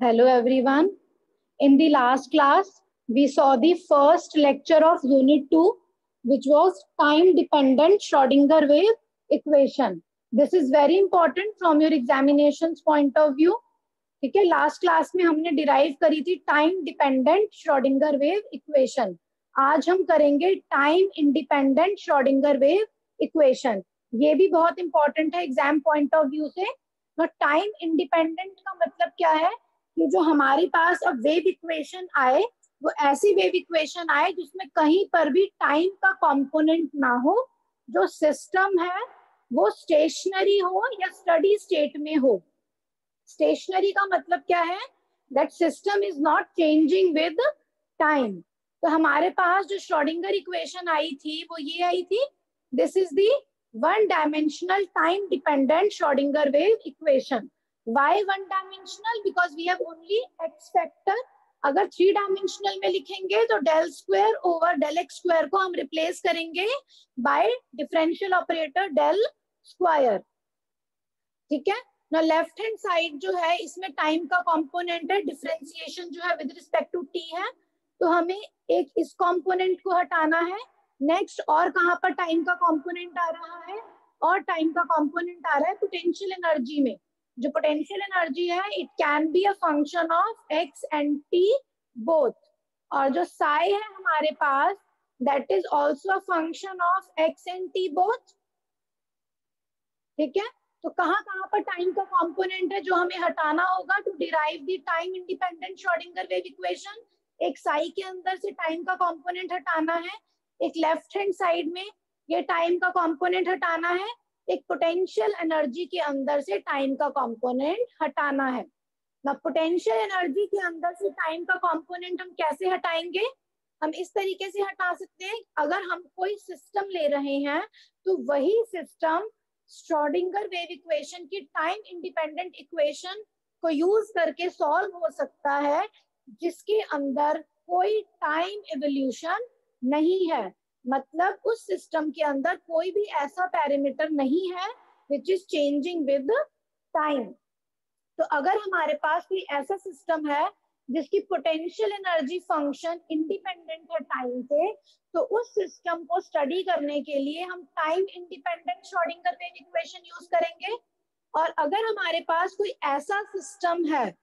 Hello everyone. In the last class, we saw the first lecture of Unit 2, which was time-dependent Schrodinger wave equation. This is very important from your examinations point of view. ठीक है, last class में हमने derive करी थी time dependent Schrodinger wave equation. आज हम करेंगे time independent Schrodinger wave equation. ये भी बहुत इंपॉर्टेंट है एग्जाम पॉइंट ऑफ व्यू से. तो टाइम इंडिपेंडेंट का मतलब क्या है कि जो हमारे पास अब वेव इक्वेशन आए वो ऐसी वेव इक्वेशन आए जिसमें कहीं पर भी टाइम का कंपोनेंट ना हो, जो सिस्टम है वो स्टेशनरी हो या स्टडी स्टेट में हो. स्टेशनरी का मतलब क्या है? That system is not changing with time. तो हमारे पास जो श्रोडिंगर इक्वेशन आई थी वो ये आई थी. This is the one dimensional time dependent Schrodinger wave equation. Why one dimensional? Because we have only x factor. अगर थ्री डायमेंशनल में लिखेंगे तो del square over del x square को हम रिप्लेस करेंगे by differential operator del square. ठीक है ना. लेफ्ट हैंड साइड जो है इसमें टाइम का कंपोनेंट है, डिफरेंशिएशन जो है विद रिस्पेक्ट टू टी है, तो हमें एक इस कंपोनेंट को हटाना है. नेक्स्ट और कहां पर टाइम का कंपोनेंट आ रहा है? और टाइम का कंपोनेंट आ रहा है पोटेंशियल एनर्जी में. जो पोटेंशियल एनर्जी है it can be a function of x and t both. और जो साई है हमारे पास that is also a function of x and t both. ठीक है. तो कहां कहां पर टाइम का कंपोनेंट है जो हमें हटाना होगा to derive the time independent Schrodinger wave equation? एक साई के अंदर से टाइम का कंपोनेंट हटाना है, एक लेफ्ट हैंड साइड में ये टाइम का कंपोनेंट हटाना है, एक पोटेंशियल एनर्जी के अंदर से टाइम का कंपोनेंट हटाना है. ना पोटेंशियल एनर्जी के अंदर से टाइम का कंपोनेंट हम कैसे हटाएंगे? हम इस तरीके से हटा सकते हैं. अगर हम कोई सिस्टम ले रहे हैं तो वही सिस्टम श्रोडिंगर वेव इक्वेशन की टाइम इंडिपेंडेंट इक्वेशन को यूज करके सॉल्व हो सकता है जिसके अंदर कोई टाइम एवोल्यूशन नहीं है. मतलब उस सिस्टम के अंदर कोई भी ऐसा पैरामीटर नहीं है which is changing with time. तो अगर हमारे पास कोई ऐसा सिस्टम है जिसकी पोटेंशियल एनर्जी फंक्शन इंडिपेंडेंट है टाइम से, तो उस सिस्टम को स्टडी करने के लिए हम time independent Schrodinger wave equation use करेंगे. और अगर हमारे पास कोई ऐसा सिस्टम है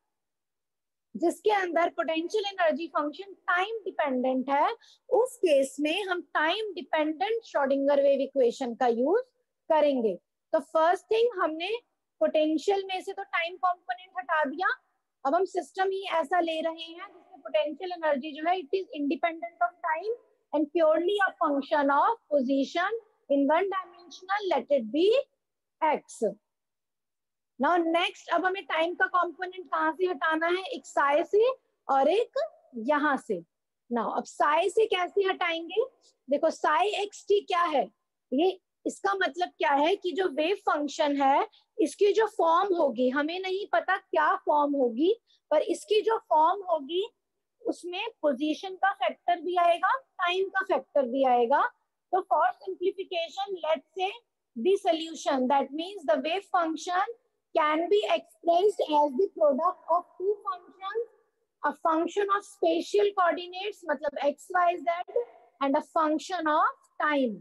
जिसके अंदर potential energy function time dependent है, उस केस में हम time dependent Schrodinger wave equation का यूज करेंगे. तो फर्स्ट थिंग हमने पोटेंशियल में से तो टाइम कंपोनेंट हटा दिया. अब हम सिस्टम ही ऐसा ले रहे हैं जिसमें पोटेंशियल एनर्जी जो है it is independent of time and purely a function of position in one dimensional, let it be x. Now next, अब हमें टाइम का कंपोनेंट कहां से हटाना है? एक साई से और एक यहां से. नाउ अब साई से कैसे हटाएंगे? देखो साई एक्स टी क्या है ये, इसका मतलब क्या है कि जो वेव फंक्शन है इसकी जो फॉर्म होगी, हमें नहीं पता क्या फॉर्म होगी, पर इसकी जो फॉर्म होगी उसमें पोजीशन का फैक्टर भी आएगा, टाइम का फैक्टर भी आएगा. तो for simplification let's say the solution, that means the wave function can be expressed as the product of two functions, a function of spatial coordinates matlab x y z and a function of time.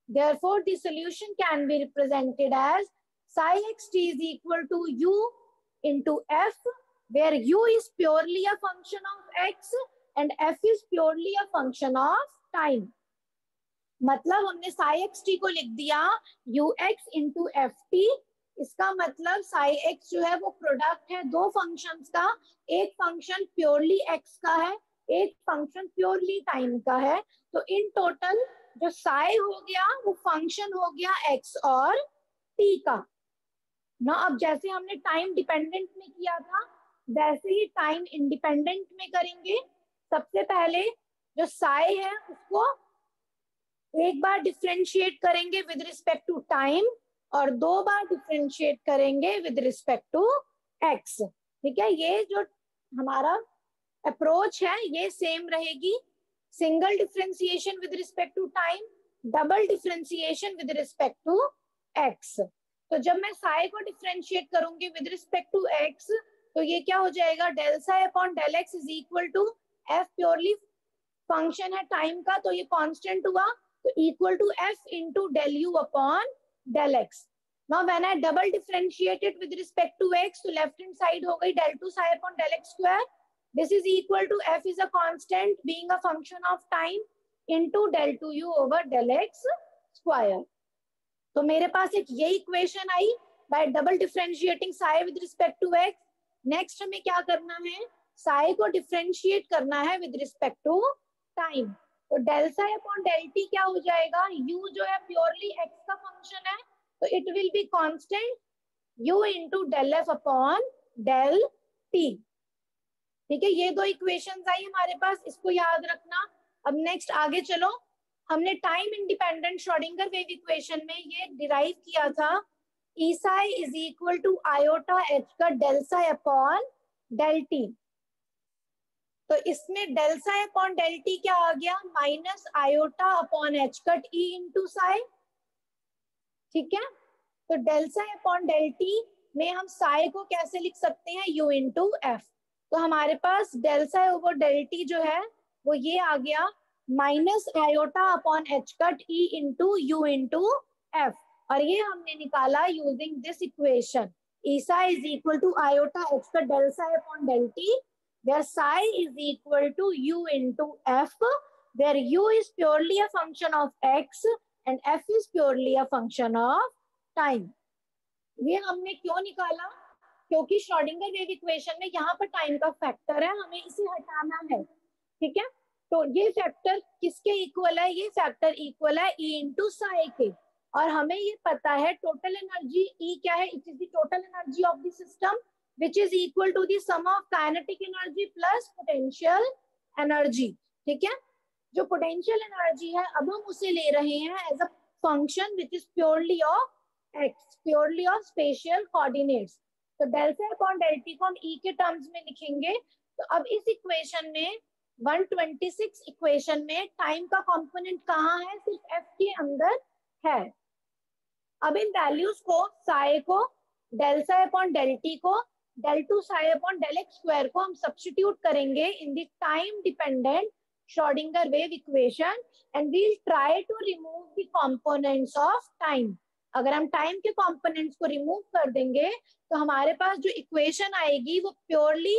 Therefore the solution can be represented as psi x t is equal to u into f, where u is purely a function of x and f is purely a function of time. मतलब हमने psi x t को लिख दिया ux into f t. इसका मतलब Sai x जो है वो प्रोडक्ट है दो फंक्शंस का. एक फंक्शन प्योरली एक्स का है, एक फंक्शन प्योरली टाइम का है. तो इन टोटल जो साई हो गया वो फंक्शन हो गया एक्स और टी का ना. अब जैसे हमने टाइम डिपेंडेंट में किया था वैसे ही टाइम इंडिपेंडेंट में करेंगे. सबसे पहले जो साई है उसको एक बार डिफरेंशिएट करेंगे विद रिस्पेक्ट टू टाइम और दो बार डिफरेंशिएट करेंगे विद रिस्पेक्ट टू एक्स. ठीक है. ये जो हमारा अप्रोच है ये सेम रहेगी. Single differentiation with respect to time, double differentiation with respect to x. तो जब मैं साई को डिफरेंशिएट करूंगी विद रिस्पेक्ट टू एक्स तो ये क्या हो जाएगा, del psi upon del x is equal to f purely function है टाइम का, तो ये कांस्टेंट हुआ, तो equal to f into del u upon del x. Now when I double differentiate it with respect to x, तो left hand side हो गई del two psi upon del x square. This is equal to f is a constant being a function of time into del two u over del x square. तो मेरे पास एक ये equation I by double differentiating psi with respect to x. Next हमें क्या करना है, psi को डिफरेंशिएट करना है विद रिस्पेक्ट टू टाइम. तो del psi upon del t क्या हो जाएगा, u जो है प्योरली x का फंक्शन है, तो it will be constant u into del f upon del t. ठीक है, ये दो इक्वेशंस आई हमारे पास, इसको याद रखना. अब नेक्स्ट आगे चलो, हमने time independent Schrodinger wave equation में ये डिराइव किया था, E psi is equal to iota h का del psi upon del t. तो इसमें del psi upon del t क्या आ गया, minus iota upon H cut ई इंटू साई. ठीक है, तो del psi upon del t में हम साई को कैसे लिख सकते हैं, यू इंटू एफ. तो हमारे पास del psi over del t जो है वो ये आ गया, minus iota upon H cut ई इंटू यू इंटू एफ. और ये हमने निकाला using this equation, E psi is equal to iota h cut del psi upon del t, where psi is equal to u into f, where u is purely a function of x and f is purely a function of time. ये हमने क्यों निकाला, क्योंकि Schrodinger wave equation में यहाँ पर time का factor है, हमें इसे हटाना है. ठीक है, तो ये फैक्टर किसके इक्वल है, ये फैक्टर इक्वल है e इंटू साई के. और हमें ये पता है टोटल एनर्जी E क्या है, it is the total energy of the system which is equal to the sum of kinetic energy plus potential energy. ठीक है, जो potential energy है अब हम उसे ले रहे हैं as a function which is purely of x, purely of spatial coordinates. तो डेल सा अपॉन डेल टी को हम E के टर्म्स में लिखेंगे. तो अब इस इक्वेशन में 126 इक्वेशन में टाइम का कंपोनेंट कहाँ है, सिर्फ F के अंदर है. अब इन वैल्यूज को, साई को, डेल सा अपॉन डेल टी को, del 2 psi upon del x square को हम सब्स्टिट्यूट करेंगे in the time dependent Schrodinger wave equation and we'll try to remove the components of time. अगर हम टाइम के कंपोनेंट्स को रिमूव कर देंगे तो हमारे पास जो इक्वेशन आएगी वो प्योरली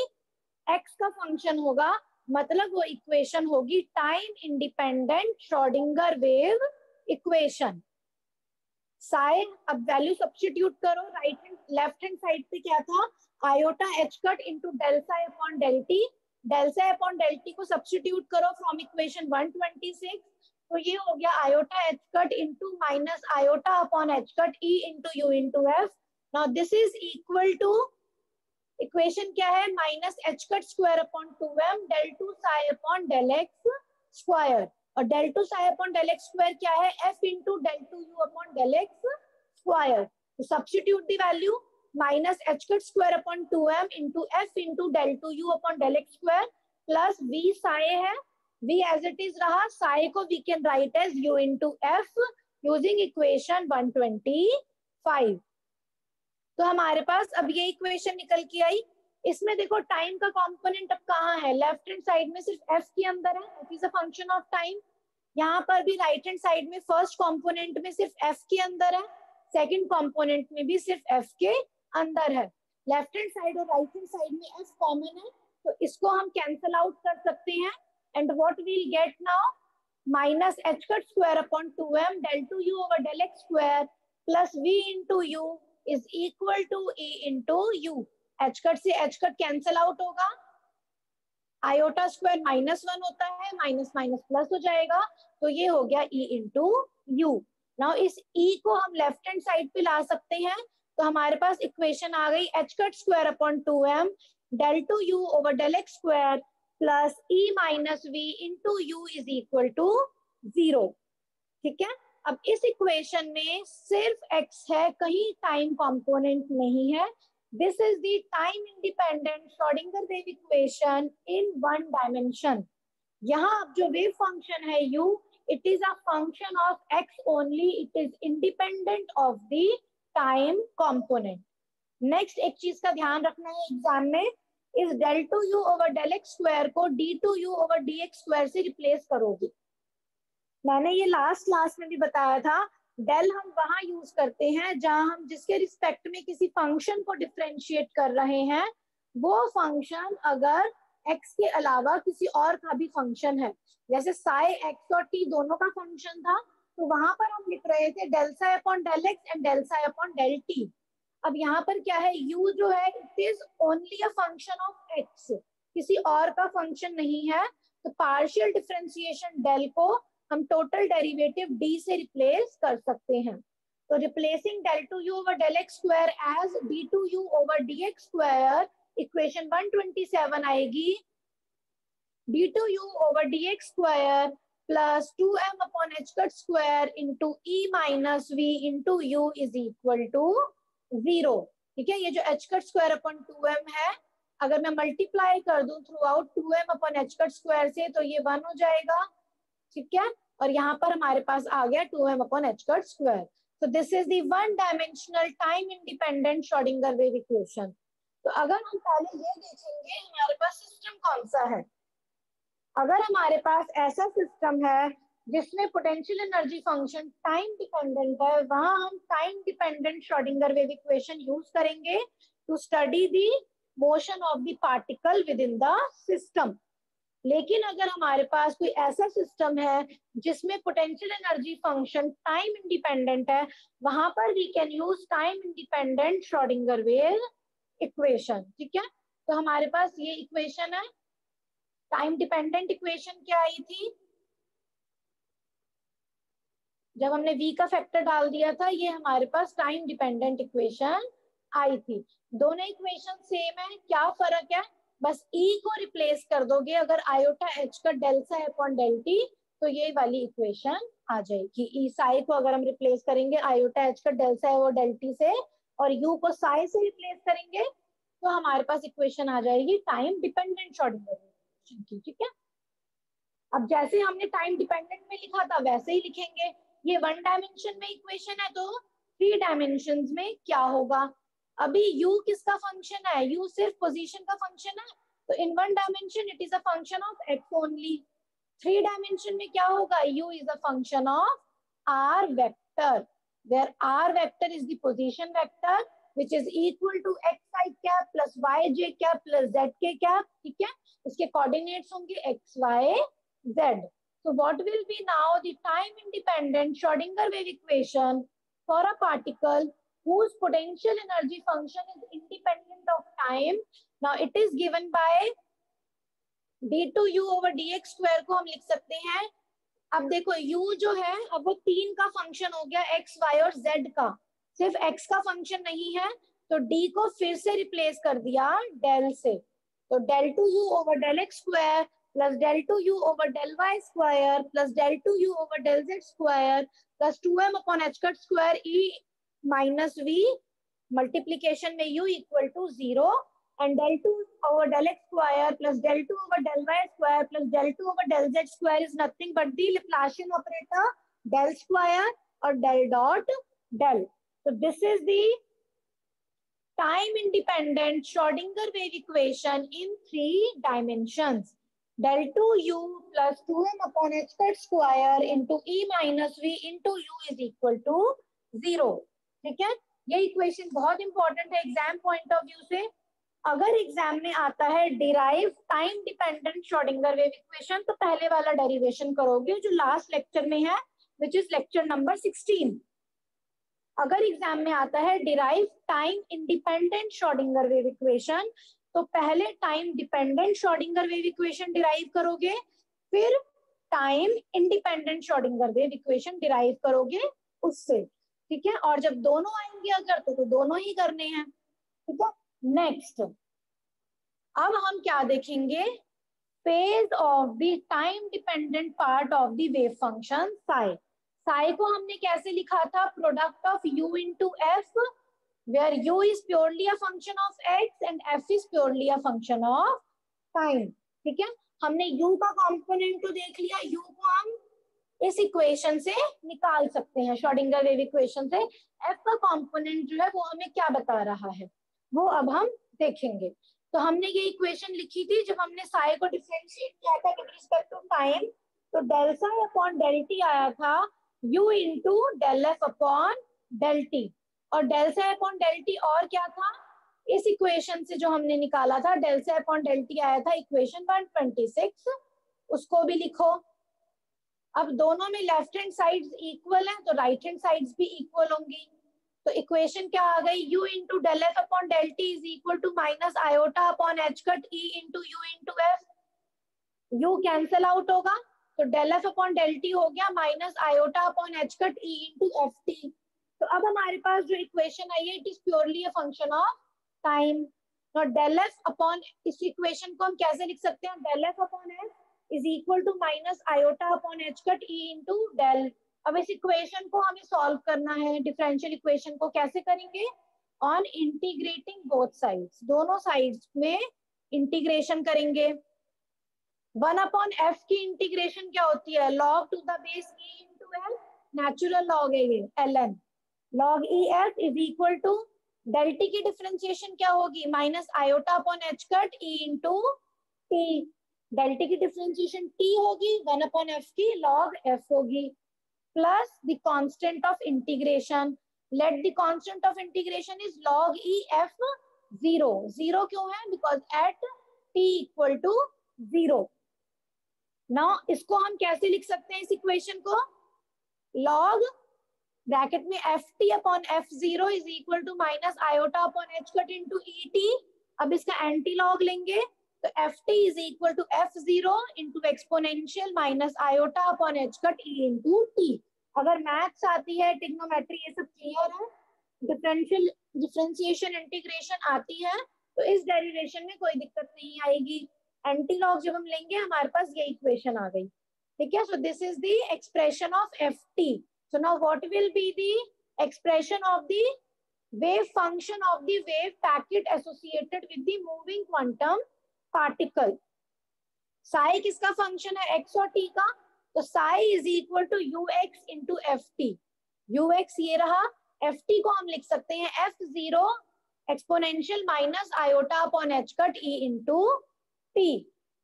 x का फंक्शन होगा, मतलब वो इक्वेशन होगी time independent Schrodinger wave equation. Psi, अब वैल्यू सब्स्टिट्यूट करो, right hand left hand side पे क्या था, iota h cut into del psi upon del t. Del psi upon del t को सब्स्टिट्यूट करो फ्रॉम इक्वेशन 126, तो ये हो गया iota h cut into minus iota upon H cut E into u into f. Now this is equal to, equation क्या है, minus h cut square upon 2m del two psi upon del x square. और del two psi upon del x square क्या है, f into del two u upon del x square. तो substitute the value, minus h cut square upon 2m into f into del two u upon del x square plus V psi है, V as it is रहा, psi को we can write as u into f using equation 125. तो हमारे पास अब ये equation निकल के आई. इसमें देखो टाइम का कंपोनेंट अब कहाँ है, लेफ्ट हैंड साइड में सिर्फ एफ के अंदर है, it is a function of time. यहाँ पर भी राइट हैंड साइड में फर्स्ट कंपोनेंट में सिर्फ एफ के अंदर है, सेकंड कंपोनेंट में भी सिर्फ एफ के अंदर है. लेफ्ट हैंड साइड और राइट हैंड साइड में एफ कॉमन है, तो इसको हम कैंसल आउट कर सकते हैं. And what we'll get now, minus h cut square upon 2m del two u over del x square plus v into u is equal to e into u. H cut से h cut cancel out होगा, iota square -1 होता है, minus minus plus हो जाएगा, तो ये हो गया e इंटू यू. नाउ इस e को हम लेफ्ट हैंड साइड पे ला सकते हैं, तो हमारे पास इक्वेशन आ गई h cut square upon 2m del two u over del x square plus e minus v into u is equal to 0. ठीक है, अब इस इक्वेशन में सिर्फ x है, कहीं टाइम कंपोनेंट नहीं है. This is the time independent Schrodinger wave equation in one dimension. यहाँ अब जो wave function है u, it is a function of x only. It is independent of the time component. Next एक चीज का ध्यान रखना है एग्जाम में, इस del two u over del x square को d two u over d x square से रिप्लेस करोगे। मैंने ये लास्ट क्लास में भी बताया था, डेल हम वहां यूज करते हैं जहां हम जिसके रिस्पेक्ट में किसी फंक्शन को डिफरेंशिएट कर रहे हैं, वो फंक्शन अगर एक्स के अलावा किसी और का भी फंक्शन है, जैसे साई एक्स और टी दोनों का फंक्शन था, तो वहां पर हम लिख रहे थे del psi upon del x and del psi upon del t. अब यहाँ पर क्या है, u जो है it is only a function of x, किसी और का फंक्शन नहीं है, तो पार्शियल डिफरेंशिएशन डेल को हम टोटल डेरिवेटिव d से रिप्लेस कर सकते हैं। तो replacing del two u over del x square as d two u over d x square, equation 127 आएगी d two u over d x square plus 2m upon H cut square into e minus v into u is equal to 0। ठीक है, ये जो H cut square upon 2m है, अगर मैं multiply कर दूं through out 2m upon H cut square से तो ये 1 हो जाएगा। ठीक है, और यहाँ पर हमारे पास आ गया 2m upon H cut square. तो this is the one dimensional time independent Schrodinger wave equation. तो अगर हम पहले ये देखेंगे हमारे पास सिस्टम कौन सा है, अगर हमारे पास ऐसा सिस्टम है जिसमें potential energy function time dependent है, वहां हम time dependent Schrodinger wave equation use करेंगे to study the motion of the particle with in the system. लेकिन अगर हमारे पास कोई ऐसा सिस्टम है जिसमें potential energy function time independent है, वहां पर we can use time independent Schrodinger wave equation. ठीक है, तो हमारे पास ये इक्वेशन है। टाइम डिपेंडेंट इक्वेशन क्या आई थी, जब हमने v का फैक्टर डाल दिया था, ये हमारे पास टाइम डिपेंडेंट इक्वेशन आई थी। दोनों इक्वेशन सेम है, क्या फर्क है, बस e को रिप्लेस कर दोगे अगर आयोटा h का del psi upon del t, तो ये वाली इक्वेशन आ जाएगी। ई साई को अगर हम रिप्लेस करेंगे आयोटा h का डेल साई और डेल टी से, और u को साई से रिप्लेस करेंगे, तो हमारे पास इक्वेशन आ जाएगी टाइम डिपेंडेंट श्रोडिंगर इक्वेशन की। ठीक है, अब जैसे हमने टाइम डिपेंडेंट में लिखा था वैसे ही लिखेंगे। ये वन डायमेंशन में इक्वेशन है, तो थ्री डायमेंशन में क्या होगा, अभी u किसका फंक्शन है, u सिर्फ पोजीशन का फंक्शन है, तो in one dimension it is a function of x only. Three dimension में क्या होगा, u is a function of r vector, where r vector is the position vector which is equal to x I cap plus y j cap plus z k cap। ठीक है, इसके coordinates होंगे x y z। So what will be now the time independent Schrodinger wave equation for a particle whose potential energy function is independent of time? Now it is given by d2u over dx square को हम लिख सकते हैं। अब देखो u जो है, अब वो तीन का फंक्शन हो गया, x y और z का, सिर्फ x का फंक्शन नहीं है, तो d को फिर से रिप्लेस कर दिया डेल से, तो del two u over del x square plus del two u over del y square plus del two u over del z square plus 2m upon H cut square e minus v, multiplication में u equal to 0, and del 2 over del x square plus del 2 over del y square plus del 2 over del z square is nothing but the Laplacian operator del square or del dot del. So this is the time independent Schrodinger wave equation in three dimensions. Del 2u plus 2m upon h squared square into e minus v into u is equal to 0. ठीक है, ये equation बहुत important है exam point of view से। अगर exam में आता है derive time dependent Schrodinger wave equation, तो पहले वाला डेरिवेशन करोगे जो लास्ट लेक्चर में है, विच इज लेक्चर नंबर 16। अगर एग्जाम में आता है derive time independent Schrodinger wave equation, तो पहले time dependent Schrodinger wave equation derive करोगे, फिर time independent Schrodinger wave equation derive करोगे उससे। ठीक है, और जब दोनों आएंगे अगर, तो दोनों ही करने हैं। ठीक है, नेक्स्ट अब हम क्या देखेंगे, phase of the time dependent part of the wave function psi. Psi को हमने कैसे लिखा था, product of u into f, where u is purely a function of x and f is purely a function of time. ठीक है, हमने u का component तो देख लिया, u को हम इस इक्वेशन से निकाल सकते हैं, श्रोडिंगर वेव इक्वेशन से। f का कॉम्पोनेंट जो है वो हमें क्या बता रहा है, वो अब हम देखेंगे। तो हमने ये इक्वेशन लिखी थी जब हमने साई को डिफरेंशिएट किया था विद रिस्पेक्ट टू टाइम। तो del psi upon del t आया था u into del f upon del t. और del psi upon del t और क्या था, इस इक्वेशन से जो हमने निकाला था del psi upon del t आया था इक्वेशन 126, उसको भी लिखो। अब दोनों में लेफ्ट हैंड साइड्स इक्वल है तो राइट हैंड साइड्स भी इक्वल होंगी। तो इक्वेशन क्या आ गई, u into del f upon del t is equal to minus iota upon H cut e into u into f. u cancel out होगा तो del f upon del t हो गया minus iota upon H cut e into f t. तो अब हमारे पास जो equation आई है it is purely a function of time. तो डेल एफ अपॉन, इस इक्वेशन को हम कैसे लिख सकते हैं, del f upon f is equal to minus iota upon H cut e into del. अब इस इक्वेशन को हमें सॉल्व करना है, डिफरेंशियल इक्वेशन को कैसे करेंगे, ऑन इंटीग्रेटिंग बोथ साइड्स, दोनों साइड्स में इंटीग्रेशन करेंगे। 1/f की इंटीग्रेशन क्या होती है, log to the base e into l, natural log है ये ln, log e f is equal to del t की डिफरेंशिएशन क्या होगी, minus iota upon H cut e into t. Del t की डिफरेंशिएशन t होगी, 1/f की log f होगी, plus the constant of integration, let the constant of integration is log e f 0, 0 क्यों है, because at t equal to 0। Now इसको हम कैसे लिख सकते हैं इस इक्वेशन को, log ब्रैकेट में F T upon F zero is equal to minus iota upon H cut into E T. अब इसका एंटी लॉग लेंगे तो F T is equal to F zero into exponential minus iota upon H cut E into T. अगर maths आती है, trigonometry, ये सब clear है, डिफरेंशियल डिफरेंशिएशन इंटीग्रेशन आती है तो इस डेरिवेशन में कोई दिक्कत नहीं आएगी। एंटी लॉग जब हम लेंगे हमारे पास ये इक्वेशन आ गई, ठीक है। So this is the expression of F T. So now what will be the expression of the wave function of the wave packet associated with the moving quantum particle? Psi किसका function है, x और t का, तो psi is equal to ux into ft। ux ये रहा, ft को हम लिख सकते हैं f0 exponential minus iota upon h cut e into t।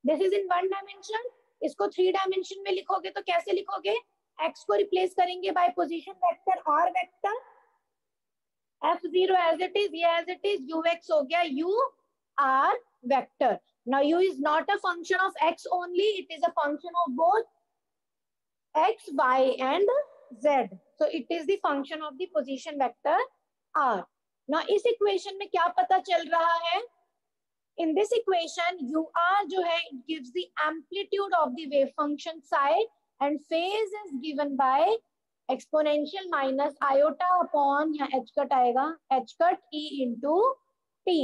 This is in one dimension. इसको 3 डायमेंशन में लिखोगे तो कैसे लिखोगे, x को रिप्लेस करेंगे by position vector r vector, f0 as it is, ये एज इट इज, ux हो गया u r vector. Now u is not a function of x only, it is a function of both x y and z, so it is the function of the position vector r। Now इस equation में क्या पता चल रहा है, in this equation ur जो है it gives the amplitude of the wave function psi and phase is given by exponential minus iota upon, यहाँ h कट आएगा, h cut e into t।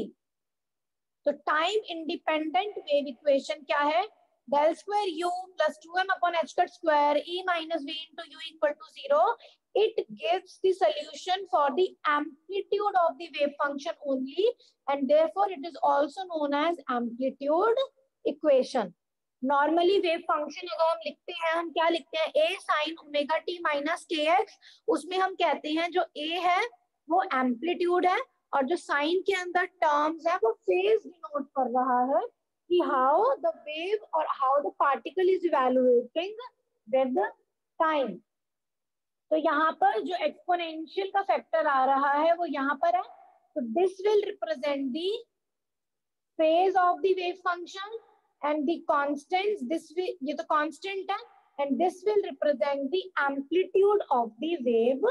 तो टाइम इंडिपेंडेंट वेव इक्वेशन क्या है, del square u plus 2m upon h cut square e minus v into u equal to 0. It gives the solution for the amplitude of the wave function only and therefore it is also known as amplitude equation. Normally wave function अगर हम लिखते हैं, हम क्या लिखते हैं, a sin omega t minus kx, उसमें हम कहते हैं जो a है वो एम्पलीट्यूड है और जो साइन के अंदर टर्म्स है वो फेज डिनोट कर रहा है कि हाउ द वेव और how the particle is evaluating with time. तो यहाँ पर जो एक्सपोनेंशियल का फैक्टर आ रहा है वो यहाँ पर है, तो this will represent the phase of the wave function and the constants, this ये तो कांस्टेंट है, and this will represent the amplitude of the wave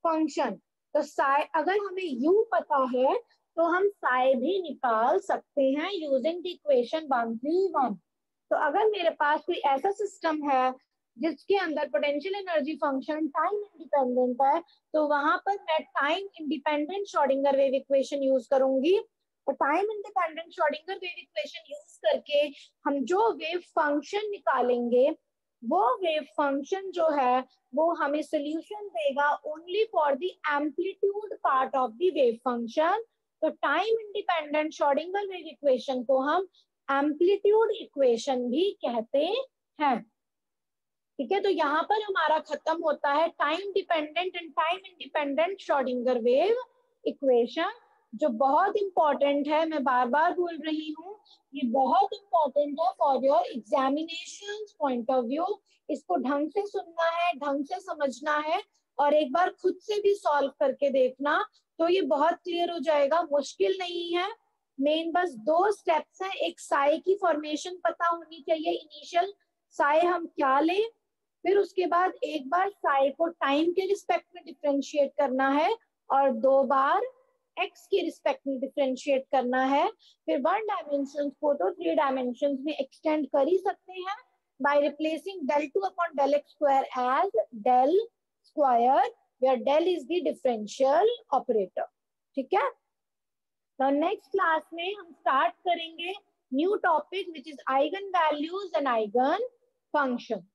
function. तो साई, अगर हमें u पता है तो हम साई भी निकाल सकते हैं यूजिंग द इक्वेशन 131। तो अगर मेरे पास कोई ऐसा सिस्टम है जिसके अंदर potential energy function time independent है तो वहां पर मैं time independent Schrodinger wave equation use करूंगी। और time independent Schrodinger wave equation use करके हम जो वेव फंक्शन निकालेंगे वो वेव फंक्शन जो है वो हमें सोल्यूशन देगा only for the amplitude part of the wave function. तो time independent Schrodinger wave equation को हम एम्पलीट्यूड इक्वेशन भी कहते हैं, ठीक है। तो यहाँ पर हमारा खत्म होता है time dependent and time independent Schrodinger wave equation. जो बहुत इंपॉर्टेंट है, मैं बार बार बोल रही हूँ, ये बहुत इंपॉर्टेंट है for your examination point of view. इसको ढंग से सुनना है, ढंग से समझना है, और एक बार खुद से भी सॉल्व करके देखना, तो ये बहुत क्लियर हो जाएगा। मुश्किल नहीं है, मेन बस दो स्टेप्स हैं। एक, साई की फॉर्मेशन पता होनी चाहिए, इनिशियल साई हम क्या लें, फिर उसके बाद एक बार साई को टाइम के रिस्पेक्ट में डिफ्रेंशिएट करना है, और दो बार एक्स के रिस्पेक्ट में डिफ्रेंशिएट करना है। फिर वन डायमेंशन को तो थ्री डायमेंशन में एक्सटेंड कर ही सकते हैं by replacing del 2 upon del x square as del square, where del is the differential operator. ठीक है, तो नेक्स्ट क्लास में हम स्टार्ट करेंगे new topic which is eigen values and eigen function.